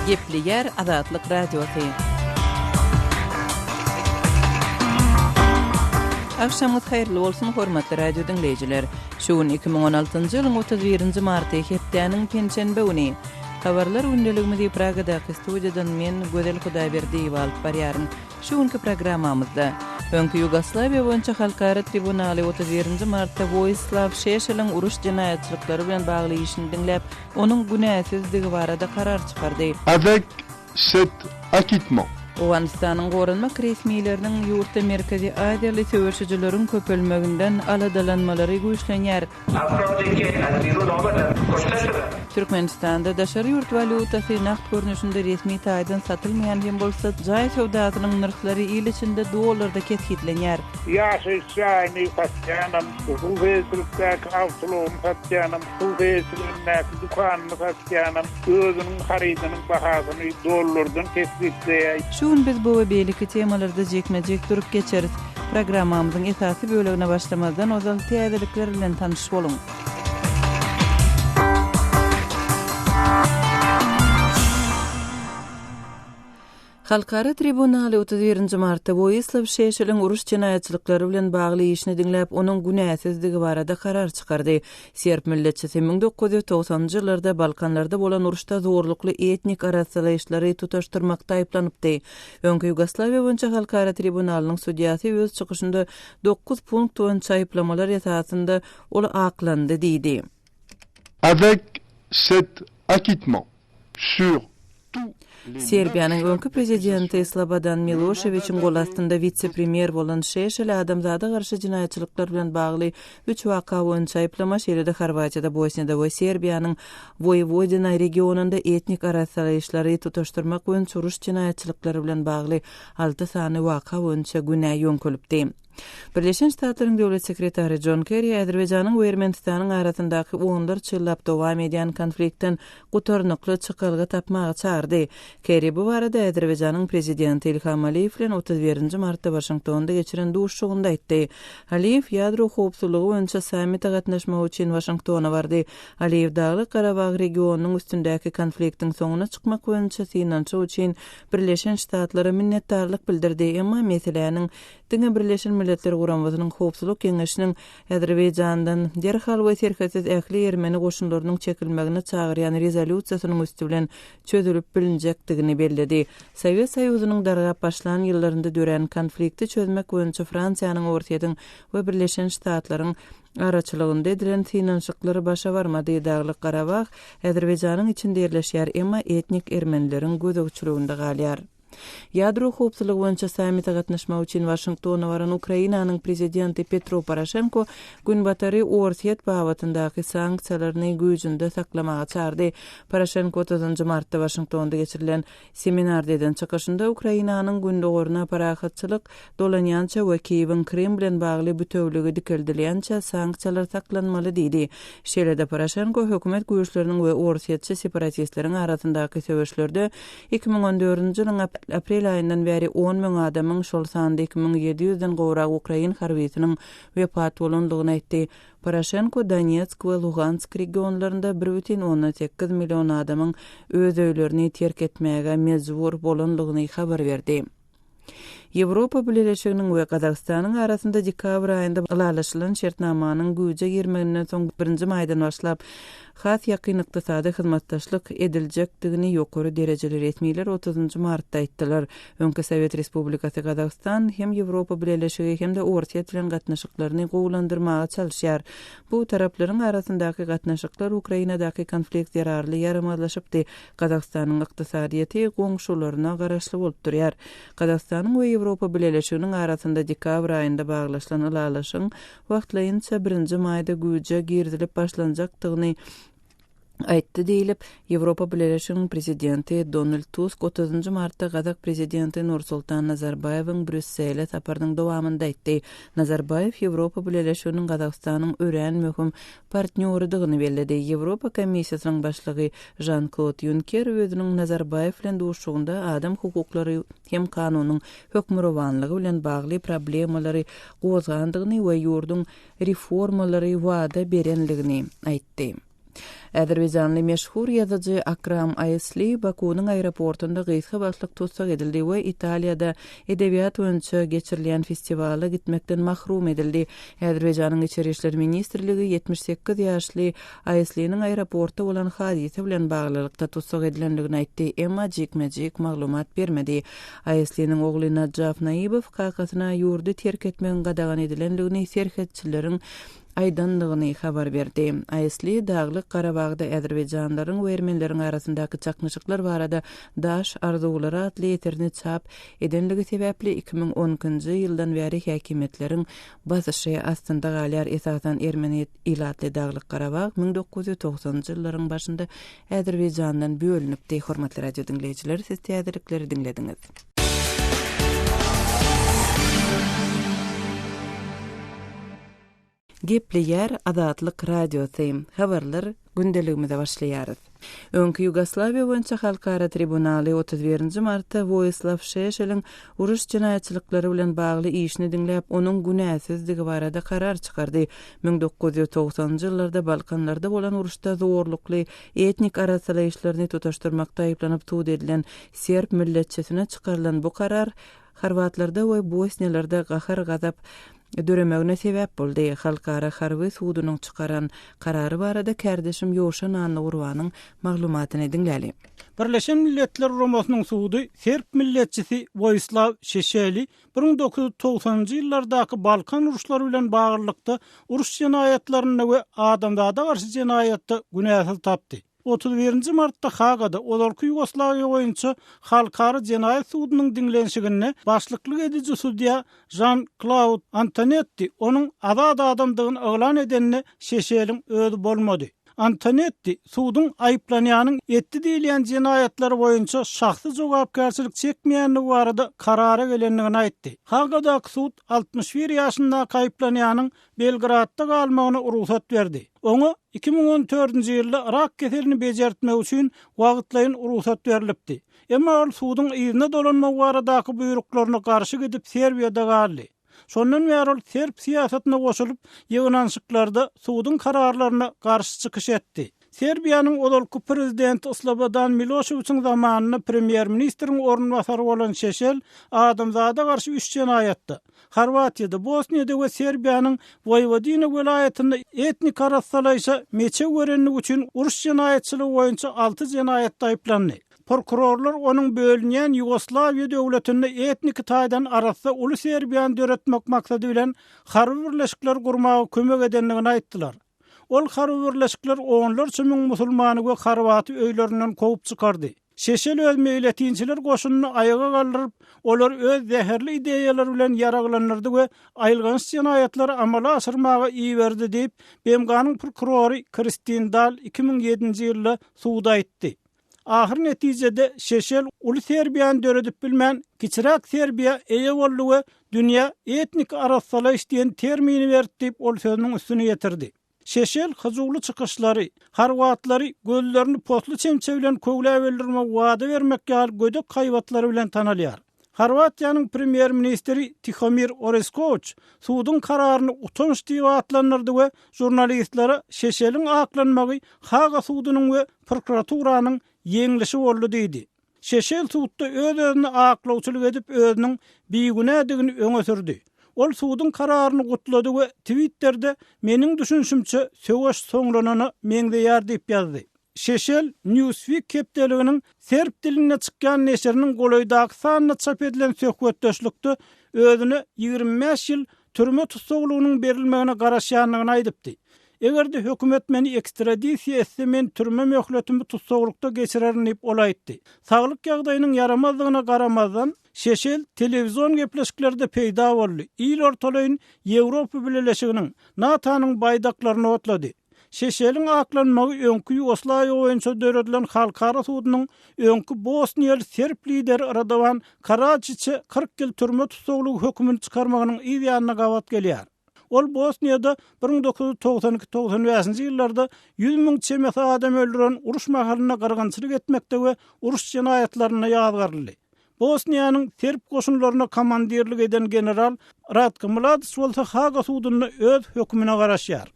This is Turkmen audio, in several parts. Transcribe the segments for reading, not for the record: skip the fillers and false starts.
Gepli yer Azatlyk radiosu. Akşamınız hayırlı olsun hormatly radio dinleyijiler. Şuun 2016-njy ýylyň 31-nji marty hepdeniň pençenbe güni. Habarlar gündeligimizi Pragadaky studiýadan men Gözel Hudaýberdiýew alyp barýarym. Şuňky programmamyzda öňkü Ýugoslawiýa boýunça halkara tribunaly 31-nji martda Vojislav Šešelň uruş jinaýatçylyklary bilen bagly işini dinläp, onuň günäsizligi barada karar çykardy. Avec cet acquittement, Owganistanyň gorunma resmiýetleriniň ýurtda Merkezi Aziýaly söwürçüjileriň köpelmeginden aladalanmalary güýçlenýär. Türkmenistanda daşary ýurt valutasy naqd görnüşinde resmi taýdan satylmaýan hem bolsa jaý sowdasynyň narhlary ýyl içinde dollarda kesgitlenýär. Yaşayşany satýanam, sulhyzlykda kawsulum satýanam, sulhyzlykda dukanny satýanam, özüniň harydynyň bahasyny dollardan kesgitleýär. Şuň biz bu we beýleki temalarda jekmejek durup geçeriz. Programmamyzyň esasy bölegine başlamazdan ozal täzelikler bilen tanyşyp boluň. Halkara tribunaly 31-nji martda Vojislav Šešelň uruş jinaýatçylyklary bilen bagly işini dinläp, onuň günäsizligi barada karar çykardy. Serb milletçisi 1990-njy ýyllarda Balkanlarda bolan uruşda zorlukly etnik arasalaýyşlary tutaşdyrmakda aýplanypdy. Öňkü Ýugoslawiýa boýunça halkara tribunalynyň sudiýasy öz çykyşynda 9 punkt boýunça aýplamalar ýasasynda ol aklandy diýdi. avec cet acquittement sur Serbiýanyň öňkü prezidenti Slobodan Miloševićiň gol astynda vitse-premier bolan Šešel adamzada garşy jinaýatçylyklar bilen bagly 3 waka boýunça aýplama şeýlede Horwatiýada, Bosniýada we Serbiýanyň Vojvodina regionunda etnik arasalaýyşlary tutaşdyrmak boýunça uruş jinaýatçylyklary bilen bagly 6 sany waka boýunça günä ýönkülipdi. Birleşen Ştatlaryň döwlet sekretary John Kerry Azerbaýjanyň we Ermenistanyň arasyndaky 10 ýyllap dowam edýän konflikden gutarnykly çykylgy tapmagy çağırdy. Kerry bu barada Azerbaýjanyň prezidenti Ilham Aliýew bilen 31-nji martda Washingtonda geçiren duşugynda aýtdy. Aliýew ýadro howpsuzlygy boýunça sammitde gatnaşmak üçin Washingtona bardy. Aliýew Dagly Karabag regionunyň üstündäki konfliktiň soňuna çykmak boýunça synançy üçin Birleşen Ştatlara minnetdarlyk bildirdi. Emma meselenin diňe Birleşen Milletler Gurammasynyň howpsuzlyk keňeşiniň Azerbaýjandan derhal we serketsiz ähli Ermeni goşunlarynyň çekilmegine çagyrýan rezolýusiýasynyň üstü bilen çözülüp bilinjekdigini bellädi. Sowet Soýuzynyň dargap başlan ýyllarynda dören konflikti çözmek boýunça Fransiýanyň Ortaýadyň we Birleşen Ştatlaryň araçylygynda edilen synanşyklary başa barmady. Dagly Karabag Azerbaýjanyň içinde ýerleşýär, emma etnik ermenileriň gözegçiliginde galýar. Ýadro howpsuzlygy boýunça sammitde gatnaşmak üçin Washingtona baran Ukrainanyň prezidenti Petro Poroshenko günbatary Ortaýat babatyndaky sanksiýalaryny güýjünde saklamaga çağırdy. Poroshenko 30-njy martda Washingtonda geçirilen seminarda eden çykyşynda Ukrainanyň gündogoruna parahatçylyk dolanýança we Kiýewiň Krim bilen bagly bütewligi dikildilençe sanksiýalar saklanmaly diýdi. Şeýlede Poroshenko hökümet güýçleriniň we Ortaýatçy separatistleriň arasyndaky söwüşlerde 2014-nji ýylyň aprel aýyndan beri 10.000 adamyň şol sanda 2700-den gowrak Ukrain harbiýetiniň wepat bolandygyny aýtdy. Poroshenko Donetsk we Lugansk regionlarynda 1,8 million adamyň öz öýlerini terk etmäge mejbur bolandygyny habar berdi. Ýewropa Birleşiginiň we Gazagstanyň arasynda dekabr aýynda ýylalaşylan şertnamanyň güýje girmeginden soň 1-nji maýdan başlap has ýakyn ykdysady hyzmatdaşlyk ediljekdigini ýokary derejeli resmiýetler 30-njy martda aýtdylar. Öňkü Sowet Respublikasy Gazagstan hem Ýewropa Birleşigi hem de Ortaýat bilen gatnaşyklaryny gowlandyrmaga çalyşýar. Bu taraplaryň arasyndaky gatnaşyklar Ukrainadaky konflikt ýararly ýaramazlaşypdy. Gazagstanyň ykdysadyýety goňşularyna garaşly bolup durýar. Gazagstanyň we Ýewropa Birleşiginiň arasynda dekabr aýynda baglaşylan ýylalaşyň wagtlaýynça 1-nji maýda güýje girdilip başlanjakdygyny aýtdy diýilip, Ýewropa Birleşiginiň prezidenti Donald Tusk 30-njy martda Gazak prezidenti Nursultan Nazarbayewiň Brüssele saparynyň dowamynda aýtdy. Nazarbayew Ýewropa Birleşiginiň Gazakstanyň ören möhüm partnýorydygyny bellidi. Ýewropa Komissiýasynyň başlygy Jean-Claude Juncker özüniň Nazarbayew bilen duşugynda adam hukuklary hem kanunyň hökmürowanlygy bilen bagly problemalary gozgandygyny we ýurdun reformalary wada berenligini aýtdy. Azerbaycanly meşhur ýazyjy Akram Aysli Bakunyň aeroportunda gysga başlyk tutsak edildi we Italiýada edebiýat boýunça geçirilen festiwala gitmekden mahrum edildi. Azerbayjanyň Içeri işler ministrligi 78 ýaşly Aysliň aeroportda bolan hadise bilen baglylykda tutsak edilendigini aýtdy, emma jekmejek maglumat bermedi. Aysliň ogly Najaf Naýybow kakasyna ýurdu terk etmegin gadagan edilendigini serhetçileriň aýdanlygyny habar berdi. Aysli daglyk Garabagda Azerbaycanlaryň we ermenleriň arasyndaky çakmyşyklar barada daş arzulary atly eterini çap edenligi sebäpli 2010-njy ýyldan bäri häkimetleriň basyşy astynda galar esasan ermeni ilatly daglyk Garabag 1990-njy ýyllaryň başynda Azerbayjandan bölünipdi. Hormatly radio dinleýijiler, siz täzelikleri dinlediňiz. Gepli ýer Azatlyk radiosi. Habarlar gündeligimizde başlaýarys. Öňkü Ýugoslawiýa boýunça halkara tribunaly 31 martda Vojislav Šešeliň uruş jinaýatçylyklary bilen bagly işini diňläp, onuň günäsizligi barada karar çykardy. 1990-njy ýyllarda Balkanlarda bolan uruşda zorlukly etnik arasalaýyşlaryny tutaşdyrmakda aýyplanyp tuğ edilen Serb milletçisine çykarylan bu karar Horwatlarda we Bosniýalarda gahar gazap döremegine sebäp boldy. Halkara harby sudunyň çykaran karary barada kärdeşim Ýoşan Annurwanyň maglumatyny dinläli. Birleşen Milletler Romasynyň sudy Serb milletçisi Vojislav Šešeli 1990-njy ýyllardaky Balkan uruşlary bilen baglanykda uruş jinaýatlaryna we adamzada garşy jinaýatda günäsiz tapdy. 31 martda Hagada olarky Ýugoslawiýa boýunça halkara jenaýat sudunyň diňlenşigine başlyklyk ediji судья Jean-Claude Antonetti onuň azad adamdygyny oglan edenine Šešeliň özi bolmady. Antonetti suduň aýplanýanyň etdi diýilen jinaýatlary boýunça şahsy jogapkärçilik çekmeýänligi barada karara gelendigini aýtdy. Hagadaky sud 61 ýaşyndaky aýplanýanyň Belgradda galmagyna ruhsat berdi. Oňa 2014-nji ýylda rak keselini bejertmek üçin wagtlaýyn ruhsat berilipdi. Emma ol suduň ýyzyna dolanmak baradaky buýruklaryna garşy gidip Serbiýada galdy. Şondan bäri ol Serb siýasatyna goşulyp ýygnanşyklarda suduň kararlaryna garşy çykyş etdi. Serbiýanyň odolky prezidenti Slobodan Miloševićiň zamanyny premier ministriň ornbasary bolan Šešel adamzada garşy 3 jinaýatda Horwatiýada, Bosniýada we Serbiýanyň Vojvodina welaýetinde etnik arasalaýşa meçe görenlik üçin uruş jinaýatçylygy boýunça 6 jinaýatda aýplandy. Prokurorlar onuň bölünýän Ýugoslawiýa döwletinde etnik taýdan arasy uly Serbiýany döretmek maksady bilen harby birleşikler gurmagy kömek edenligini aýtdylar. Ol harby birleşikler onlar çymyň musulmany we Horwaty öýlerinden kovup çykardy. Šešel öz meýletinçiler goşunyny aýaga galdyryp, olar öz zäherli ideýalary bilen ýaraglanyrdy we aýylgan jinaýatlary amala aşyrmaga iýberdi diýip BMG'nyň prokurory Kristin Dal 2007-nji ýylda suwda aýtdy. Ahir netijede Šešel uly Serbiýany döredip bilmän kiçirak Serbiýa eýe boldy we dünýä etnik arasalaýyş diýen termini berdi diýip ol sözüniň üstüne ýetirdi. Šešel huzurly çykyşlary, Horwatlary gözlerini potly çemçe bilen kögläp öldürmek wada bermekge gal gödek haýwatlary bilen tanalýar. Horwatiýanyň premier ministri Tihomir Oresković suduň kararyny utanç diýip atlanyrdy we jurnalistlere Šešeliň aklanmagy Haga sudunyň we prokuraturanyň ýeňlişi boldy diýdi. Šešel sudda öz-özüne aklawçylyk edip özüniň biýgünädigini öňe sürdi. Ol suduň kararyny gutlady we Twitter'de meniň düşünşümçe söwüş soňlanany meňde ýar diýip ýazdy. Šešel Newsweek kepdeliginiň serb diline çykkan neşeriniň golaýdaky sanyna çap edilen söhbetdeşlikde özüne 25 ýyl türme tutsaglygynyň berilmegine garaşýanlygyny aýdypdy. Egerde hökümet meni ekstradisiýa etse men türme möhletimi tutsaglykda geçirerin diýip olaýtdy. Saglyk ýagdaýynyň yaramazlygyna garamazdan Šešel telewizyon gepleşiklerde peýda boldy. İl ortalaýyn Ýewropa Birleşiginiň NATO'nyň baýdaklaryny otlady. Šešeliň aklanmagy öňkü Ýugoslawiýa boýunça döredilen halkara sudunyň öňkü Bosniýaly Serb lideri Radovan Karađiçe 40 ýyl türme tutsaglyk hökmüni çykarmagynyň ýa-da gawat gelýär. Ol Bosniýada 1992-95-nji ýyllarda 100.000 çemet adam öldüren uruş mahalyna gargançylyk etmekde we uruş jinaýatlaryna ýazgarly. Bosniýanyň Serb goşunlaryna komandirlik eden general Ratko Mladić bolsa Haga sudunyny öz hökmüne garaşýar.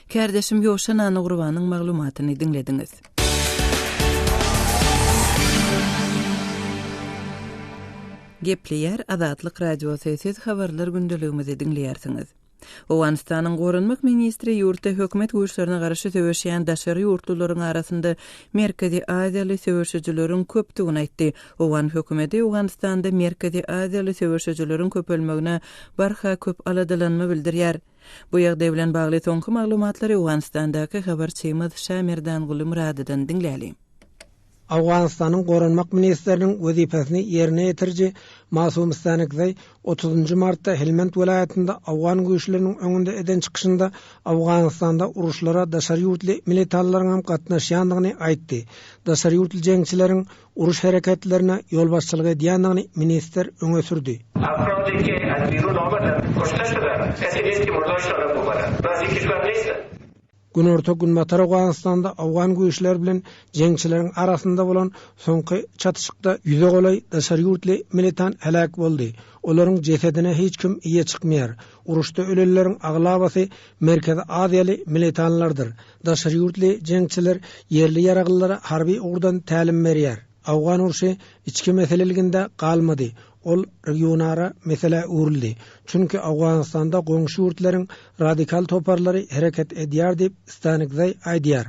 Kärdeşim Ýoşan Anugurwanyň maglumatyny dinlediňiz. Gepleýär Azatlyk radiosyny habarlar gündeligimizi dinleýärsiňiz. Owganistanyň Gorunmak ministri ýurtda hökümet güýçlerine garşy söwüşýän daşary ýurtlularyň arasynda Merkezi Aziýaly söwüşçüleriň köpdigini aýtdy. Owgan hökümeti Owganistanda Merkezi Aziýaly söwüşçüleriň köpelmegine barha köp aladylanma bildirýär. Bu ýagdaý bilen bagly soňky maglumatlary Owganistandaky habarçymyz Şamerdan Gulumradydan dinläýäli. Awganistanyň Gorunmak ministriniň wezipasini ýerine ýetirji Masum Stanykzay 30 martda Helmand vilayatynda Awgan güýçleriniň öňünde eden çykyşynda Awganistanda uruşlara daşary ýurtly militanlaryň hem gatnaşýandygyny aýtdy. Daşary ýurtly jeňçileriň uruş hareketlerine ýol başçylyk edýändigini minister öňe sürdi. Günorta gün Matar Awganistanda Awgan güýçler bilen jeňçileriň arasynda bolan soňky çatışykda ýüze golay daşary ýurtly militan helak boldy. Olaryň jesedine hiç kim iýe çykmaýar. Uruşda ölenleriň aglabasy Merkezi Aziýaly militanlardyr. Daşary ýurtly jeňçiler ýerli ýaraglylara harby ugurdan tälim berýär. Awgan uruşy içki meseleliginde galmady. Ol regionara mesele urildi. Çünkü Awganistanda goňşy ýurtlaryň radikal toparlary hereket edýär diýip Stanykzay aýdýar.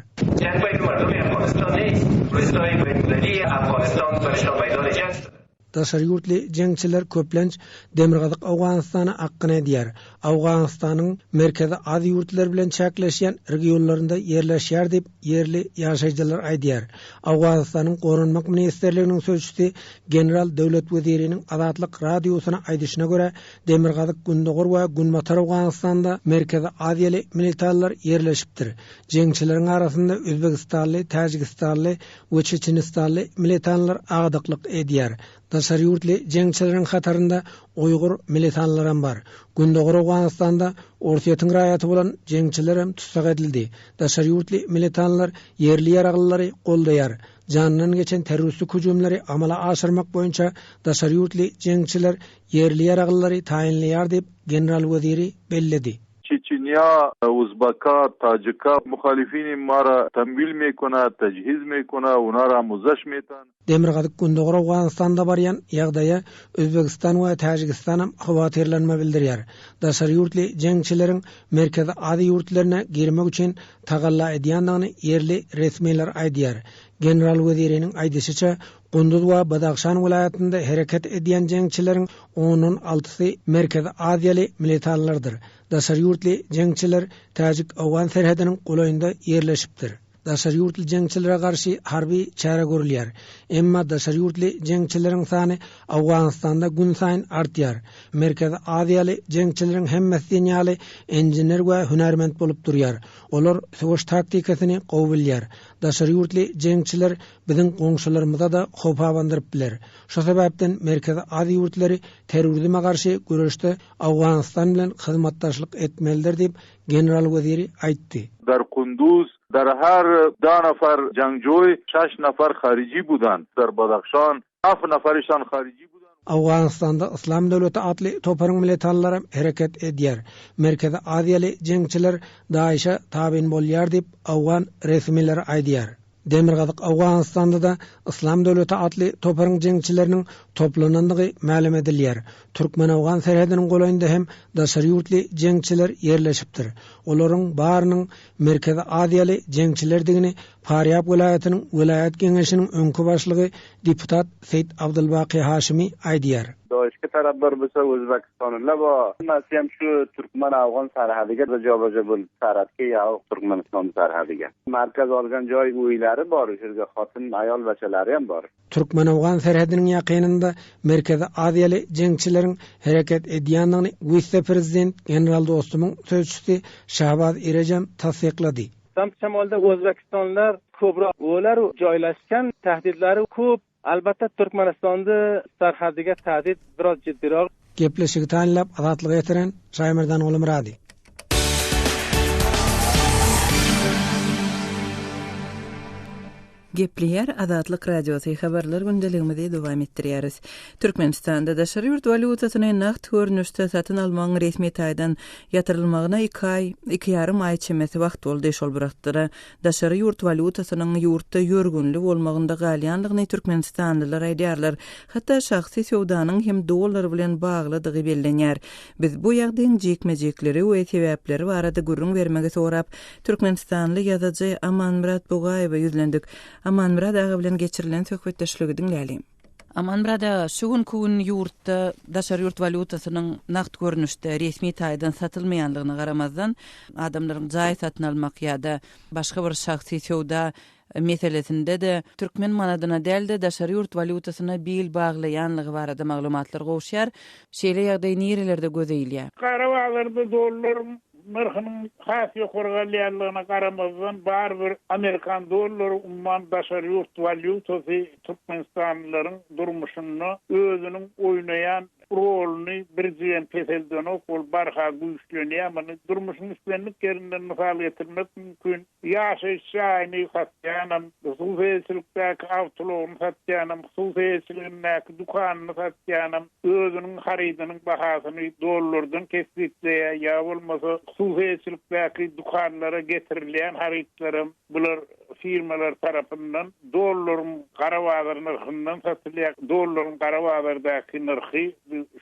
Daşary ýurtly jeňçiler köplenç Demirgazyk Awganistana akkyny edýär. Awganistanyň merkezi az ýurtlar bilen çäkleşýän regionlarynda ýerleşýär diýip ýerli ýaşaýjylar aýdýar. Awganistanyň Gorunmak ministrliginiň sözçüsi general döwlet weziriniň Azatlyk radiosyna aýdyşyna görä Demirgazyk, Gündogur we Günmatar Awganistanda merkezi Aziýaly militanlar ýerleşipdir. Jeňçileriň arasynda Özbegistanly, Tajikistanly we Çeçenistanly militanlar agdyklyk edýär. Daşary ýurtly jeňçileriň hatarynda Uýgur militanlaram bar. Gündogur Awganistanda ortaýatyň raýaty bolan jeňçiler hem tutsak edildi. Daşary ýurtly militanlar ýerli ýaraglylary goldaýar. Janynyň geçen terroristlik hüjümleri amala aşyrmak boýunça daşary ýurtly jeňçiler ýerli ýaraglylary taýinleýär diýip general weziri belledi. چچنیا، ازبکا، تاجکا مخالفین ما را تمویل میکنه، تجهیز میکنه، اونا را آموزش میدن. Demirgazyk Gündogur Awganistanda barýan ýagdaýa Özbegistan we Tajikistan hem hawatirlenme bildirýär. Daşary ýurtly jeňçileriň Merkezi Aziýa ýurtlaryna girmek üçin tagalla edýändigini ýerli resmiýetler aýdýar. General weziriniň aýdyşyça, Gündüz we Badaxşan vilayatynda hereket edýän jeňçileriň 10-6sy Merkezi Aziýaly militanlardyr. Daşary ýurtly jeňçiler Tajik-Awgan serhediniň golaýynda ýerleşipdir. Daşary ýurtly jeňçilere garşy harby çäre görülýär. Emma daşary ýurtly jeňçileriň sany Awganistanda gün saýyn artýar. Merkezi Aziýaly jeňçileriň hemmesi ýaly enjiner we hünärmend bolup durýar. Olar söwüş taktikasyny gowy bilýär. Daşary ýurtly jeňçiler biziň goňşularymyza da hopabandyryp biler. Şo sebäpden Merkezi Aziýa ýurtlary terrorizme garşy görüşde Awganistan bilen hyzmatdaşlyk etmelidir diýip general weziri aýtdy. در قندوز در هر 10 نفر جنگجوی 6 نفر خارجی بودند. در بدخشان 7 نفرشان خارجی بودند. Awganistanda Islam döwleti atly toparyň militanlary hereket edýär. Merkezi Aziýaly jeňçiler Daişa tabin bolýar diýip Awgan resmiýetleri aýdýar. Demirgazyk Awganistanda da Islam döwleti atly toparyň jeňçileriniň toplanandygy ma'lum edilýär. Türkmen-Awgan serhediniň golaýynda hem daşary ýurtly jeňçiler ýerleşipdir. Olaryň barynyň Merkezi Aziýaly jeňçilerdigini Faryab vilayatynyň vilayat geňeşiniň öňkü başlygy deputat Seyit Abdulbaqy Haşimi aýdýar. Daişke tarafdar bolsa Özbekistanlylar ba hem şu Türkmen-Awgan serhadiga baja bolup taratga ýa Türkmenistan serhadiga. Merkez algan joy uýlary bar, şerge hatyn, aýal başalary hem bar. Türkmen-Awgan serhediniň ýakynynda Merkezi Aziýaly jeňçileriň hereket edýändigini vice-prezident general dostumyň sözçüsi Şahbaz Erejem tasdiqlady. Tam şamolda Özbekistanlar köprak olar joylaşgan tehditlari köp. Albatta Türkmenistonda sarhadiga tahdid biroz jiddiroq. Gepleşigi taýinlap azatlyk etiren Şaýmerdan Gulumrady. Gepliyer Azatlyk Radiosu habarlar gündeligimizde dowam etdirýäris. Türkmenistanda daşary ýurt walutasyny nagt görnüşde satyn almagyň resmi taýdan ýatyrylmagyna 2,5 ay çemesi wagt boldy şol birakdyra. Daşary ýurt walutasynyň ýurtda ýörgünli bolmagynda galýanlygyny Türkmenistanlylar aýdýarlar. Hatda şahsy sowdanyň hem dollar bilen baglydygy bellenýär. Biz bu ýagdaýyň jekmejekleri we sebäpleri barada gurrun bermege sorap Türkmenistanly ýazyjy Amanmurad Bogaýewa ýüzlendik. Amanmurad ağa bilen geçirilen söhbetdeşligi dinläýälim. Amanmurad ağa, şu gün ýurtda daşary ýurt walutasynyň nagt görnüşde resmi taýdan satylmaýanlygyna garamazdan adamlaryň jaý satyn almak ýa-da başga bir şahsy sowda meselesinde de Türkmen manadyna dälde daşary ýurt walutasyna bil baglaýanlygy barada maglumatlar gowşýar. Şeýle ýagdaý nerelerde gözeýilýär? Karabağlarda dollar narhynyň has ýokurgalýanlygyna garamazdan bir Amerikan dollary umman daşary ýurt walutasy Türkmenistanlylaryň durmuşyny özüniň oýnaýan rolny bir ýen peselden okul barha güýçlenýär, many durmuşyny üstlenlik ýerinden mysal getirmek mümkin. Ýaşaýşyny satýanam, suweslikdäki awtologyny satýanam, suweslikdäki dukanyny satýanam, özüniň harydynyň bahasyny dollardan kesipleýär, ýa bolmasa suweslikdäki dukanlara getirilýän harytlarym bular firmalar tarapyndan dollarym garawagary narhyndan satylýar. Dollarym garawagyrdaky narhy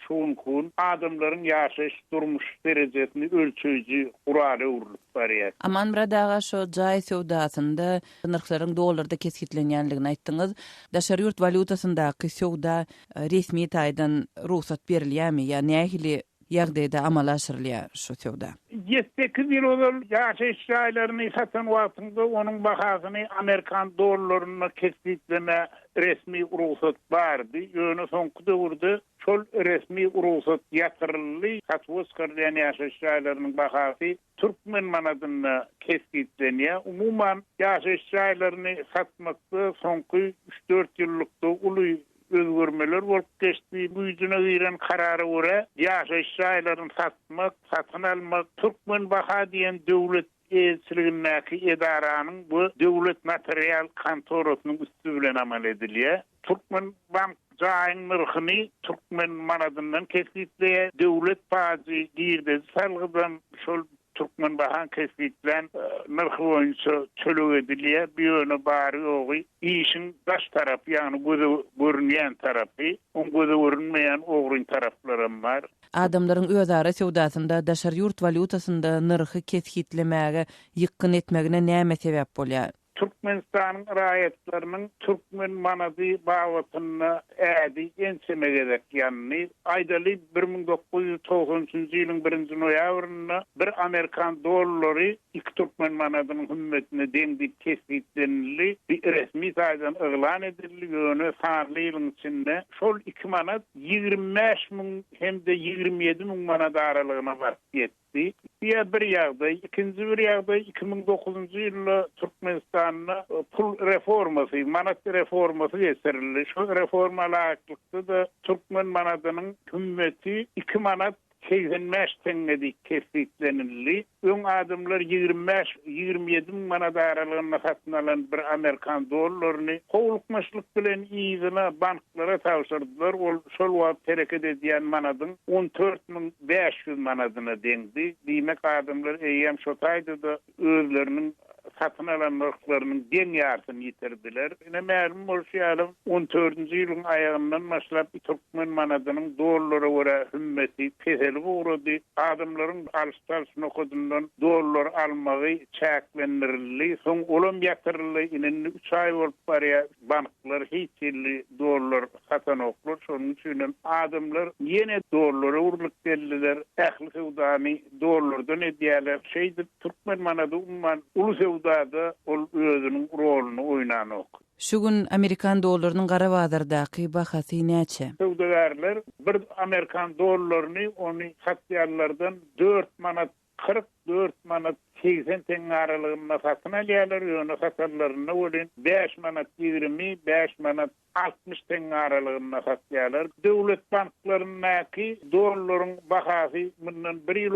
şoň kun adamlaryň ýaşaş durmuş derejesini ölçüjü gurary urulyp barýar. Amanmurad ağa, şo jaý sowdasynda narhlaryň dollarda kesitlenýänligini aýtdyňyz. Daşary ýurt walutasyndaky sowda resmi taýdan ruhsat berilýärmi ýa nähili ýagdaýda amal aşyrylýar şu sowda? 7-8 ýyl bol ýaşaş şaýlaryny satyn wagtynda onuň bahasyny Amerikan dollaryna kesitleme resmi ruhsat bardy. Ýöne soňky döwürde şol resmi ruhsat ýatyryldy. Hatwyskarlyan ýaşaş şaýlarynyň bahasy Türkmen manadyna kesitlenýär. Umuman ýaşaş şaýlaryny satmakda soňky 3-4 ýyllykda uly özgörmeler bolup geçdi. Bu ýüzüne giren karary görä ýaşaş şaýlaryny satmak, satyn almak Türkmen baha diýen döwlet elçiligindäki edaranyň bu döwlet material kontorasynyň üstü bilen amal edilýär. Türkmen bank jaýyň narhyny Türkmen manadyndan kesipleýär. Döwlet bazy girdi salgydan şol Türkmen bahan kesiplen narhy boýunça çölük edilýär. Bir ýöne bary ogy işin baş tarapy, ýani göze görünýän tarapy, on göze görünmeýän ogrun taraplarym bar. Adamlaryň özara sowdasynda daşary ýurt walutasynda narhy kesitlemäge ýykyn etmegine näme sebäp bolýar? Türkmenistanyň raýatlarynyň Türkmen manady bawatyna ädi ensemegedek ýanny aýdaly 1990-njy ýylyň 1-nji noýabryna bir Amerikan dollary 2 Türkmen manadynyň hümmetine deňdi kesitlenildi. Bir resmi taýdan eglan edildi. Ýöne sanly ýylyň içinde şol 2 manat 25.000 hem de 27.000 manat aralygyna baryp ýetdi. Bir ýagdaý, ikinji bir ýagdaý 2009-njy ýylda Türkmenistan'a pul reformasy, manat reformasy geçirildi. Şu reformalykda da Türkmen manadynyň hümmeti 2 manat 85 tengedik kesitlenildi. Öň adamlar 25-27 manat aralygyna satyn alan bir Amerikan dollaryny howlukmaşlyk bilen ýygyna banklara tapşyrdylar. Ol şol wagt tereket edýän manadyň 14.500 manadyna deňdi. Diýmek adamlar eýem şo taýda özleriniň satın alan narhlarynyň deň ýartyny ýitirdiler. Ine ma'lum bolýar 14-nji ýylyň aýagyndan başlap Türkmen manadynyň dollara görä hümmeti peseli uğrady. Adamlaryň alış-salyşyny okudundan dollar almagy çäklendirildi. Soň olam ýatyryldy. Ine 3 ay bolup barýar. Banklar hiç ýyly dollar satan oklar. Şonuň üçin adamlar ýene dollara urulyp geldiler. Ähli sowdany dollardan edýärler. Şeýdi Türkmen manady umman uly da ol özüniň rolunu oýnanok. Şu gün Amerikan dollarynyň garawazardaky bahasy näçe? Sowdagarlar bir Amerikan dollaryny ony satýarlardan 4 manat 44 manat 80 teň aralygynda satyn alýarlar, ýöne satarlaryna bolan 5 manat 20, 5 manat 60 teň aralygynda satýarlar. Döwlet banklarynyňky dollaryň bahasy bundan 1 ýyl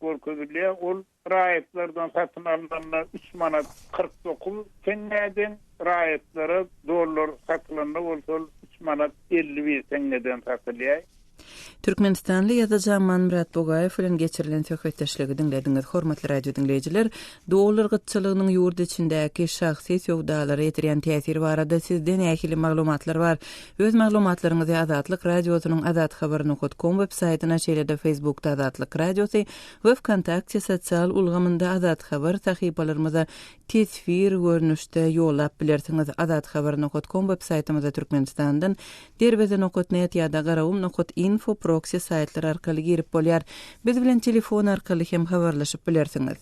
bol köpülýär. Ol raýatlardan satyn alynanlar 3 manat 49 teňden raýatlara dollar satylanda bolsa 3 manat 50 teňden satylýar. Türkmenistanly ýazyjy Murat Bogaýew bilen geçirilen söhbetdeşligi dinlediňiz. Hormatly radio dinleýijiler, dollar gytçylygynyň ýurt içindäki şahsy sowdalary ýetirýän täsiri barada sizden ähli maglumatlar bar. Öz maglumatlaryňyzy Azatlyk radiosynyň azathabar.com websaýtyna şeýle-de Facebookda Azatlyk radiosy we WKontakte sosial ulgamynda Azat Habar sahypalarymyza tesvir görnüşde ýollap bilersiňiz. Azathabar.com websaýtymyza Türkmenistandan derbeden.net ýa-da garawum.info proxy saytlar arkaly girip bolýar. Biz bilen telefon arkaly hem habarlaşyp bilersiňiz.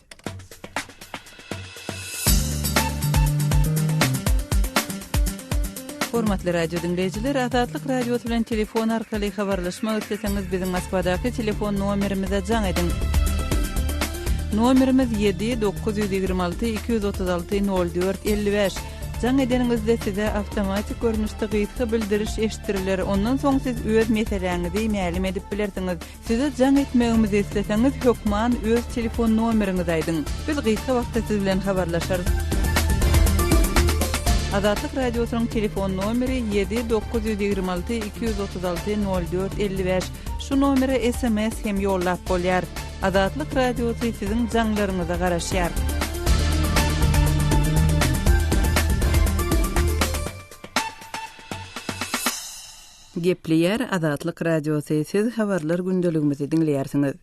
Hormatly radio dinleyijiler, Azatlyk radiosu bilen telefon arkaly habarlaşmak isleseňiz biziň Moskwadaky telefon nomerimize jaň edin. Nomerimiz 7-926-236-04-55. Jaň edeningizde size awtomatik görnüşde gyýtgy bildiriş eşitiriler. Ondan soň siz öz meseleňizi ma'lum edip bilersiňiz. Size jaň etmegimizi isleseňiz hökman öz telefon nomeriňizi aýdyň. Biz gyýtgy wagtda siz bilen habarlaşarys. Azatlyk radiosynyň telefon nomeri 7-926-236-04-55. Şu nomere SMS hem ýollap bolýar. Azatlyk radiosy siziň jaňlaryňyza garaşýar. Gepleýär Azatlyk radiosy, siz habarlar gündeligimizi dinleýärsiňiz.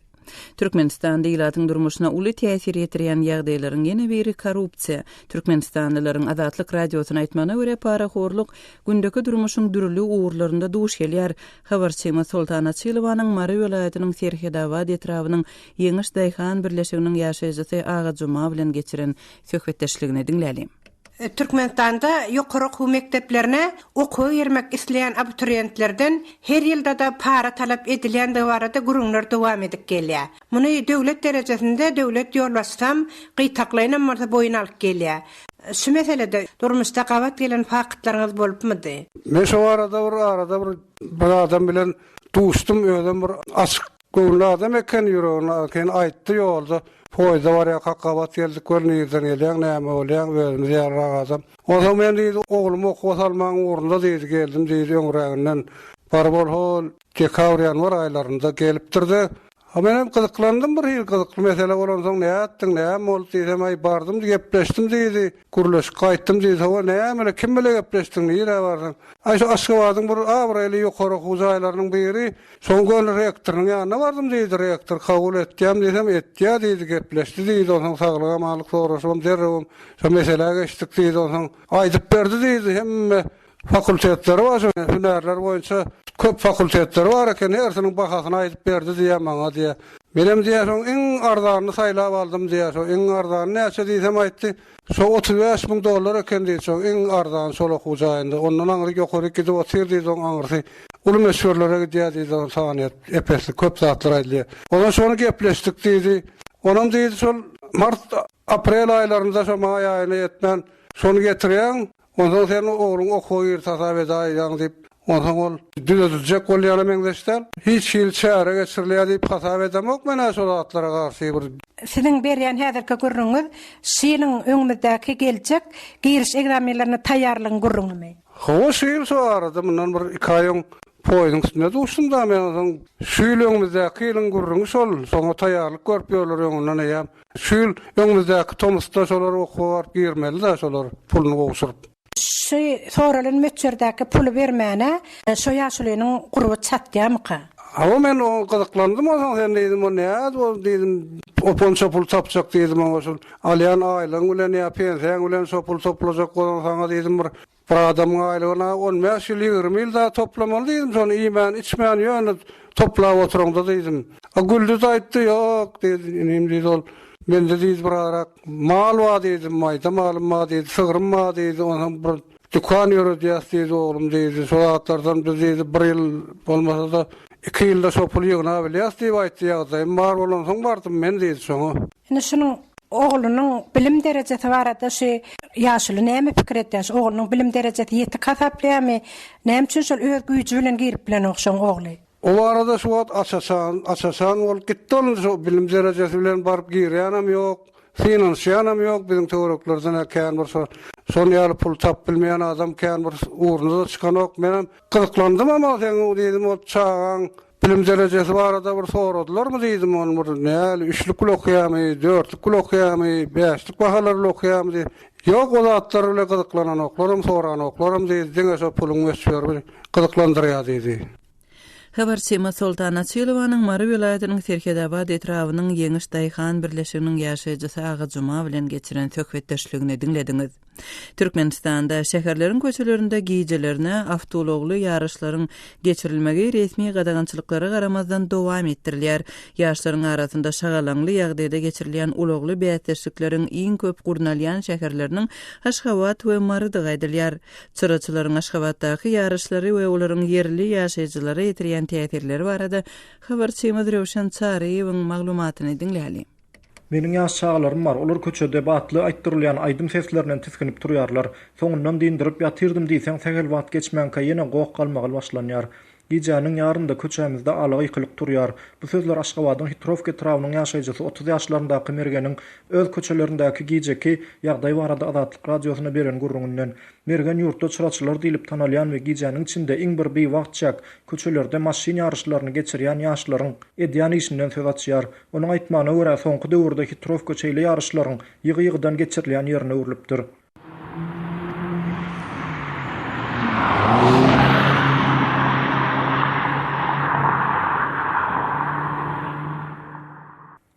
Türkmenistan diýlatyň durmuşyna uly täsir ýetirýän ýagdaýlaryň ýene biri korrupsiýa. Türkmenistanlylaryň Azatlyk radiosyna aýtmagyna görä paraxorluk gündäki durmuşyň dürli uğurlarynda duş gelýär. Habarçymyz Sultana Çylowanyň Mary welaýatynyň Serhedawad etrawynyň Ýeňiş Daýhan birleşiginiň ýaşaýjysy Aga Juma bilen geçiren söhbetdeşligini dinläýär. Türkmenistanda ýokary okuw mekdeplerine okuw bermek isleýän abiturientlerden her ýylda da para talap edilýän barada gurulňlar dowam edip gelýär. Muny döwlet derejesinde döwlet ýolbaşsam gytaklaýan marda boyun alyp gelýär. Şu meselede durmuşda gabat gelen fakatlaryňyz bolupmydy? Men şu arada bir adam bilen duşdum, öýdem bir açyk göwnü adam eken ýüregine eken aýtdy ýolda. Poyda var ya kakabat geldik görnüýden gelýän näme bolýan özümiz ýaragazam. O zaman men diýdi oglum okuw salmaň orunda diýdi geldim diýdi öňräginden. Barbol hol dekabrýan var aýlarynda gelipdirdi. Ha men hem gyzyklandym bir ýyl gyzykly mesele bolan soň näetdiň näme bol diýsem aý bardym gepleşdim diýdi. Gurulaş gaýtdym diýdi. Hawa näme kim bilen gepleşdiň ýere bardyň. Aýşo Aşgabatyň bir awraly ýokary huzaýlarynyň biri soňky rektoryň ýanyna bardym diýdi. Rektor kabul etdim diýsem etdiýär diýdi gepleşdi diýdi. Onuň saglyga malyk soraşym derrewim. Şu mesele geçdik diýdi. Onuň aýdyp berdi diýdi. Hemme fakultetleri var, hünerler boyunça köp fakultetleri var eken hersiniň bahasyny aýdyp berdi diýär maňa diýär. Benim diýär soň iň arzanyny saýlap aldym diýär. Soň iň arzany näçe diýsem aýtdy. Şu $35,000 eken diýär. Soň iň arzany şol okuw jaýynda. Ondan aňry ýokary gidip otyr diýdi soň aňry. Uly meşhurlara diýär diýdi sanyat epesli köp zatlar aýdylýar. Ondan şonu gepleşdik diýdi. Onam diýdi şol mart aprel aýlarynda şo maý aýyna ýetmän şonu getirýän. Ondan sen oğlun okuýar tasap edýän diýip, ondan ol düzüljek bolýan meňdeşler. Hiç ýyl çäre geçirilýär diýip tasap edemok mena şol atlara garşy bir. Siziň berýän häzirki gurrunňyz şeýleň öňüňizdäki geljek giriş egzamenlerini taýýarlygyň gurrungymy? Hawa şeýle şu arada mundan bir 2 aýyň poýdyň üstünde duşdum da men şeýle öňüňizdäki ýylyň gurrungy şol, soňa taýýarlyk görüp ýollar öňünden aýam. Şeýle öňüňizdäki Tomusda şolar okuwar girmeli da şolar puluny gowşuryp. Şu soralyn meçherdäki puly bermäne şu ýaşulynyň guruby çatýarmyka? Ama men o gyzyklandym o sen diýdim o näde bol diýdim oponça pul tapjak diýdim o şol alýan aýlyň bilen ýa pensiýaň bilen şo pul toplajak bolan saňa diýdim bir adamyň aýlygyna 15 ýyl 20 ýyl da toplamaly diýdim şonu iýmän içmän ýöne toplap oturanda diýdim. A Güldüz aýtdy ýok diýdim ol. Men de diýdi birarak mal wa diýdim, maýda malym ma diýdi, sygyrym ma diýdi, onuň bir dükän ýörüdýär diýdi oglum diýdi. Şol atlardan biz diýdi 1 ýyl bolmasa da 2 ýylda şo pul ýygna bilýär diýip aýtdy ýagdaýym bar bolan soň bardym men diýdi şoňa. Ene şunyň oğlunun bilim derecesi barada yaşlı näme pikir etdiş, oğlunun bilim derecesi ýeti kasaplyamy, näme üçin şol öz güýji bilen girip bilen okşan ogly. O arada suat asasan ol gitton so bilim derecesi bilen barıp girýänam ýok, finansiýanam ýok, bizim töwereklerden kän bir son ýaly pul tap bilmeýän adam kän bir uğruna çykan ok. Men gyzyklandym ama sen diýdim o çağan bilim derecesi barada bir soradylarmy diýdim onu näle 3'lük okuýamy, 4'lük okuýamy, 5'lik bahalarly okuýamy diýip. Ýok o zatlar bilen gyzyklanan oklarym, soran oklarym diýdi, diňe şo puluň ösýär, gyzyklandyrýar diýdi. Habarçyma Sultan Açylowanyň Mary vilayatynyň Serkedabad etrawynyň Ýeňiş Daýhan birleşiginiň ýaşaýjysy Ağa Juma bilen geçiren söhbetdeşligini dinlediňiz. Türkmenistanda şäherleriň köçelerinde giýjelerine awtologly ýaryşlaryň geçirilmegi resmi gadagançylyklara garamazdan dowam etdirilýär. Ýaşlaryň arasynda şagalanly ýagdaýda geçirilýän ulagly beýatdeşlikleriň iň köp gurnalýan şäherleriniň Aşgabat we Marydy gaýdylýar. Çyraçylaryň Aşgabatdaky ýaryşlary we olaryň yerli ýaşaýjylary ýetirýän täsirleri barada habarçymyz Rewşan Çaryýewiň maglumatyny dinläli. Meniň ýaş çağlarym bar. Olar köçede batly aýtdyrylýan aýdym seslerinden tiskinip durýarlar. Soňundan dindirip ýatyrdym diýseň segel wagt geçmänkä ýene gowuk galmagy başlanýar. Gijanyň ýarynda köçämizde alagy ýykylyp durýar. Bu sözler Aşgabatyň Hitrovka etrawynyň ýaşaýjysy 30 ýaşlaryndaky mergeniň öz köçelerindäki gijeki ýagdaý barada Azatlyk radiosyna beren gurrundan mergen ýurtda çyraçylar diýilip tanalýan we gijanyň içinde iň bir beýwagtçak köçelerde maşyn ýaryşlaryny geçirýän ýaşlaryň edýän işinden söz açýar. Onuň aýtmagyna görä soňky döwürde Hitrovka çeýle ýaryşlaryň ýygy-ýygydan geçirilýän ýerine urilipdir.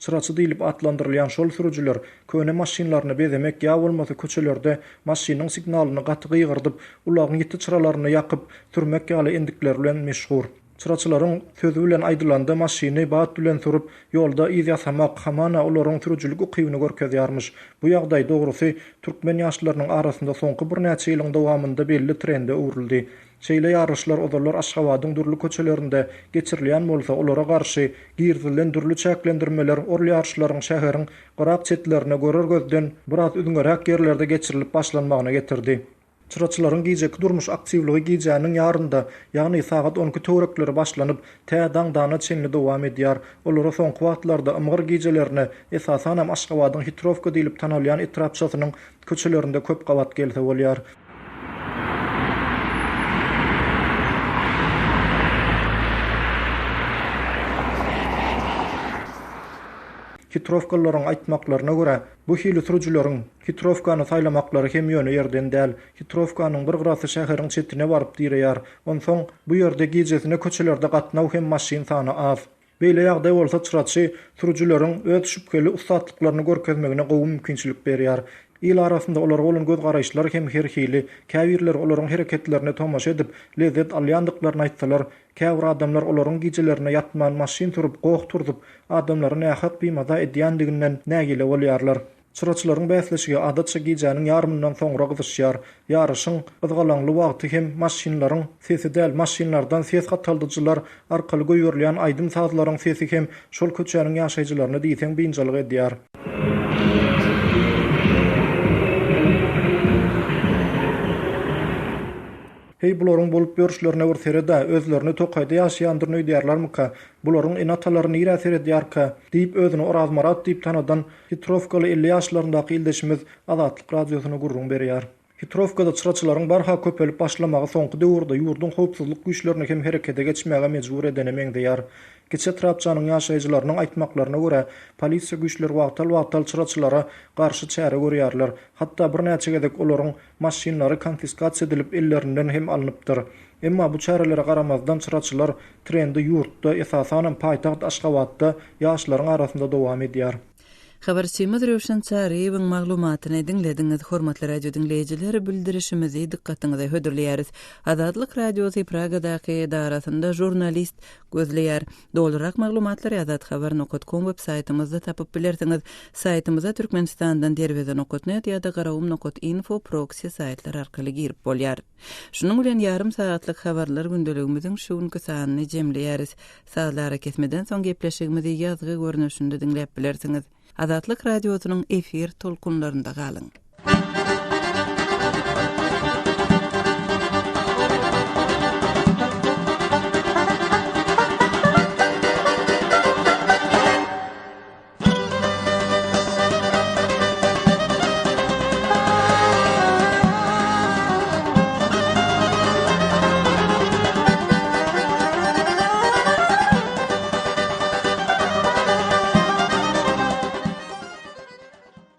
Sıraçı diýilip atlandyrylýan şol sürüjüler köne maşynlaryny bezemek ýa bolmasa köçelerde maşynyň signalyny gaty gyýgyrdyp, ulagyň ýeti çyralaryny ýakyp sürmek ýaly endikler bilen meşhur. Çyraçylaryň sözü bilen aýdylanda maşyny bat bilen sürüp ýolda iz ýasamak hamana olaryň sürüjülük ukybyny görkezýärmiş. Bu ýagdaý dogrusy türkmen ýaşlarynyň arasynda soňky bir näçe ýylyň dowamında belli trende uwruldy. Şeýle ýaryşlar odalar Aşgabatyň durly köçelerinde geçirilýän bolsa, olara garşy girdilen durly çäklendirmeler orly ýaryşlaryň şäheriň gyrak çetlerine görer gözden biraz üdüňeräk ýerlerde geçirilip başlanmagyna getirdi. Çyraçylaryň giýjek durmuş aktivligi giýjanyň ýarynda, ýagny sagat 12 töwerekleri başlanyp, tädaň-dana çenli dowam edýär. Olara soňky wagtlarda ymgyr giýjelerini esasan hem Aşgabatyň Hitrovka diýilip tanalýan etrapçysynyň köçelerinde köp gawat gelse bolýar. Hitrovkallaryň aýtmaklaryna görä, bu hili sürüjüleriň Hitrovkany saýlamaklary hem ýöne ýerden däl. Hitrovkanyň bir gyrasy şäheriň çetine baryp dirýär. Onsoň bu ýerde gijesine köçelerde gatnaw hem maşyn sany az. Beýle ýagdaý bolsa çyraçy sürüjüleriň öz şüpkeli ustatlyklaryny görkezmegine gowy mümkinçilik berýär. İl arasında olar bolan göz garaýşlary hem herhili, käbirler olaryň hereketlerine tomaşa edip lezzet alýandyklaryny aýtsalar, käbir adamlar olaryň gijelerine ýatman maşyn turup gowuk turdup, adamlary nähak biýmada edýändiginden nägile bolýarlar. Çyraçylaryň bäsleşigi adatça gijanyň ýarmyndan soňra gyzyşýar. Ýaryşyň gyzgalanly wagty hem maşynlaryň sesi däl, maşynlardan ses gataldyjylar arkaly goýurilýän aýdym sazlaryň sesi hem şol köçäniň ýaşaýjylaryna diýsen beýinçilik edýär. Hey bularyň bolup görüşlerine görserede özlerini tokaýda ýaşaýandyryny öýdýärlermi? Bularyň enatalaryny ýa-da edýärkä diýip özüni Orazmarat diýip tanadan Hitrovkaly 50 ýaşlaryndaky ildeşimiz Azatlyk radiosyna gurrun berýär. Hitrovkada çyraçylaryň barha köpelip başlamagy soňky döwürde ýurdun howpsuzlyk güýçlerini hem herekete geçmäge mejbur edenemeň diýär. Geçe trapçanyň ýaşaýjylarynyň aýtmaklaryna görä, polisiýa güýçleri wagtal çyraçylara garşy çäre görýärler. Hatda bir näçe gedek olaryň maşynlary konfiskasiýa edilip ellerinden hem alınıpdyr. Emma bu çärelere garamazdan çyraçylar trendi ýurtda esasan paýtaht Aşgabatda ýaşlaryň arasynda dowam edýär. Habarçymyz Rewşan Çaryýewiň maglumatyny dinlediňiz. Hormatly radio dinleýijileri, bildirişimizi dikkatiňize hödürleýäris. Azatlyk radiosu Pragadaky edarasynda jurnalist gözleýär. Dolarak maglumatlar azathabar.com web saýtymyzda tapyp bilersiňiz. Saýtymyza Türkmenistandan derweden okutnet ýa-da garawum.info proxy saýtlar arkaly girip bolýar. Şunuň bilen ýarym saatlyk habarlar gündeligimiziň şuňky sanyny jemleýäris. Saatlara kesmeden soň gepleşigimizi ýazgy görnüşinde dinläp bilersiňiz. Azatlyk radiosynyň efir tolkunlarynda galyň.